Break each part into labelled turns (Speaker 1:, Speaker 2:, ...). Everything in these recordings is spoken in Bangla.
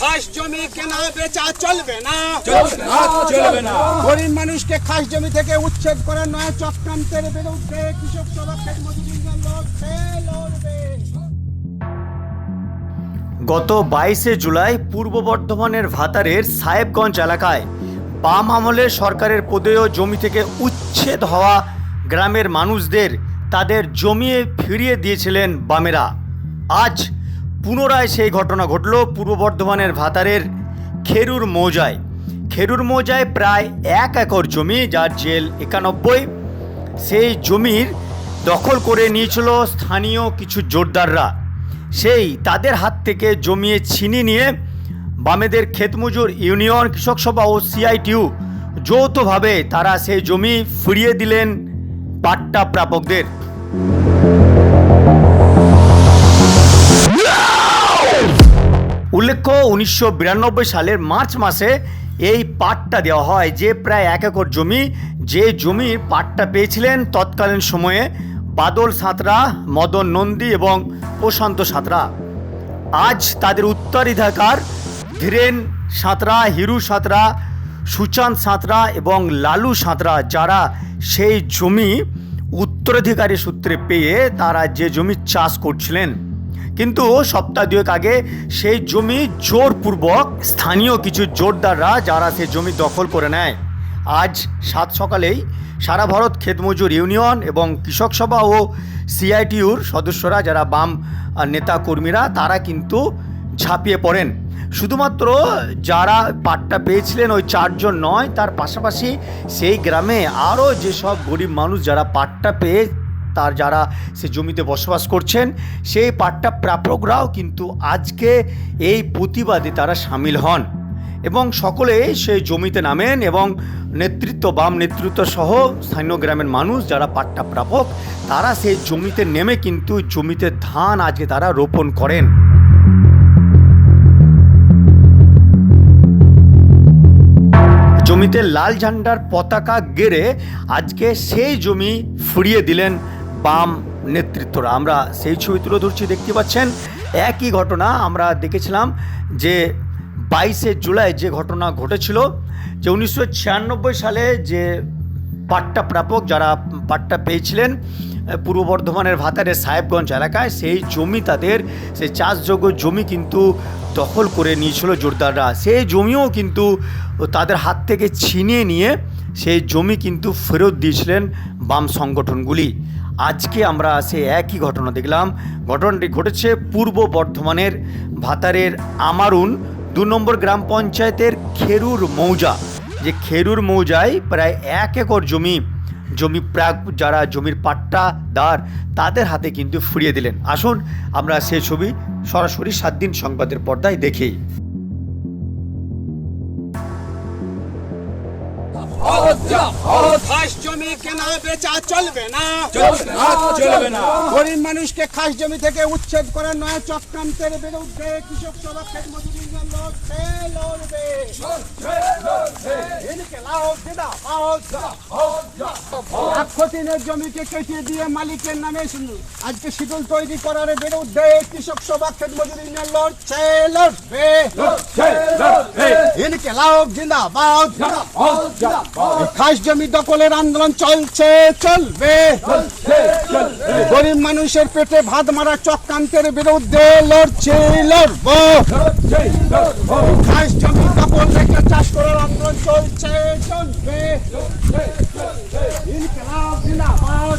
Speaker 1: খাস জমি কেনা বেচা চলবে না,
Speaker 2: চলবে না।
Speaker 1: গরিব মানুষকে খাস জমি থেকে উচ্ছেদ করার নয়া চক্রান্তের বিরুদ্ধে কৃষক সভা ক্ষেত মজুরি ইউনিয়ন লড়বে।
Speaker 3: গত 22শে জুলাই পূর্ব বর্ধমানের ভাতারের সাহেবগঞ্জ এলাকায় বাম আমলের সরকারের প্রদেয় জমি থেকে উচ্ছেদ হওয়া গ্রামের মানুষদের তাদের জমি ফিরিয়ে দিয়েছিলেন বামেরা। আজ পুনরায় সেই ঘটনা ঘটল পূর্ব বর্ধমানের ভাতারের খেরুর মৌজায় প্রায় 1 একর জমি, যার জেল 91। সেই জমির দখল করে নিয়েছিল স্থানীয় কিছু জোরদাররা। সেই তাদের হাত থেকে জমি ছিনিয়ে নিয়ে বামেদের ক্ষেতমজুর ইউনিয়ন, কৃষক সভা ও সিআইটিইউ যৌথভাবে তারা সেই জমি ফিরিয়ে দিলেন পাট্টা প্রাপকদের। উল্লেখ্য 1992 সালের মার্চ মাসে এই পাট্টা দেওয়া হয়, যে প্রায় 1 একর জমি, যে জমির পাট্টা পেয়েছিলেন তৎকালীন সময়ে বাদল সাঁতরা, মদন নন্দী এবং প্রশান্ত সাঁতরা। আজ তাদের উত্তরাধিকার ধীরেন সাঁতরা, হিরু সাঁতরা, সুচাঁদ সাঁতরা এবং লালু সাঁতরা, যারা সেই জমি উত্তরাধিকারী সূত্রে পেয়ে তারা যে জমি চাষ করছিলেন। কিন্তু সপ্তাহ 2 আগে সেই জমি জোরপূর্বক স্থানীয় কিছু জোরদাররা যারা সেই জমি দখল করে নেয়। আজ 7 সকালেই সারা ভারত ক্ষেতমজুর ইউনিয়ন এবং কৃষক সভা ও সিআইটিইউর সদস্যরা, যারা বাম নেতা কর্মীরা, তারা কিন্তু ঝাঁপিয়ে পড়েন। শুধুমাত্র যারা পাট্টা পেয়েছিলেন ওই 4 জন নয়, তার পাশাপাশি সেই গ্রামে আরও যেসব গরিব মানুষ যারা পাট্টা পেয়ে তার যারা সে জমিতে বসবাস করছেন, সেই পাট্টা প্রাপকরাও কিন্তু আজকে এই প্রতিবাদে তারা সামিল হন এবং সকলে সেই জমিতে নামেন এবং বাম নেতৃত্ব সহ স্থানীয় গ্রামের মানুষ যারা পাট্টা প্রাপক, তারা সেই জমিতে নেমে কিন্তু জমিতে ধান আজকে তারা রোপণ করেন। জমিতে লাল ঝান্ডার পতাকা গেড়ে আজকে সেই জমি ফিরিয়ে দিলেন বাম নেতৃত্বরা। আমরা সেই ছবি তুলে ধরছি, দেখতে পাচ্ছেন। একই ঘটনা আমরা দেখেছিলাম যে 22শে জুলাই যে ঘটনা ঘটেছিল, যে 1996 সালে যে পাট্টা প্রাপক যারা পাট্টা পেয়েছিলেন পূর্ব বর্ধমানের ভাতারের সাহেবগঞ্জ এলাকায়, সেই জমি তাদের সেই চাষযোগ্য জমি কিন্তু দখল করে নিয়েছিল জোরদাররা। সেই জমিও কিন্তু তাদের হাত থেকে ছিনিয়ে নিয়ে সেই জমি কিন্তু ফেরত দিয়েছিলেন বাম সংগঠনগুলি। আজকে আমরা সেই একই ঘটনা দেখলাম। ঘটনাটি ঘটেছে পূর্ব বর্ধমানের ভাতারের আমারুন 2 নম্বর গ্রাম পঞ্চায়েতের খেরুর মৌজা, যে খেরুর মৌজায় প্রায় 1 একর জমি যারা জমির পাট্টাদার তাদের হাতে কিন্তু ফিরিয়ে দিলেন। আসুন আমরা সেই ছবি সরাসরি 7 দিন সংবাদের পর্দায় দেখি।
Speaker 1: খাস জমি কেনা বেচা চলবে না,
Speaker 2: চলবে না।
Speaker 1: গরিব মানুষকে খাস জমি থেকে উচ্ছেদ করার নয়া চক্রান্তের বিরুদ্ধে কৃষক সভা ক্ষেত মজুরি ইউনিয়ন লড়বে। জমিকে কেটে দিয়ে মালিকের নামে আজকে শিডিউল তৈরি করার বিরুদ্ধে কৃষক সভা ক্ষেত মজুরি ইউনিয়ন লড়বে। ইনকিলাব জিন্দাবাদ। খাস জমি দখলের আন্দোলন চলবে। গরিব মানুষের পেটে ভাত মারা চক্রান্তের বিরুদ্ধে লড়বো। খাস জমি দখল রেখে চাষ করার আন্দোলন চলবে। ইনকিলাব জিন্দাবাদ।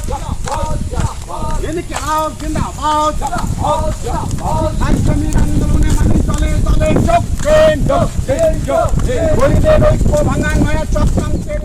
Speaker 1: ইনকিলাব জিন্দাবাদ। খাস জমির আন্দোলনে মানুষ দলে দলে যোগ দেন। গরিবের ঐক্য ভাঙা নয়া চক্রান্তের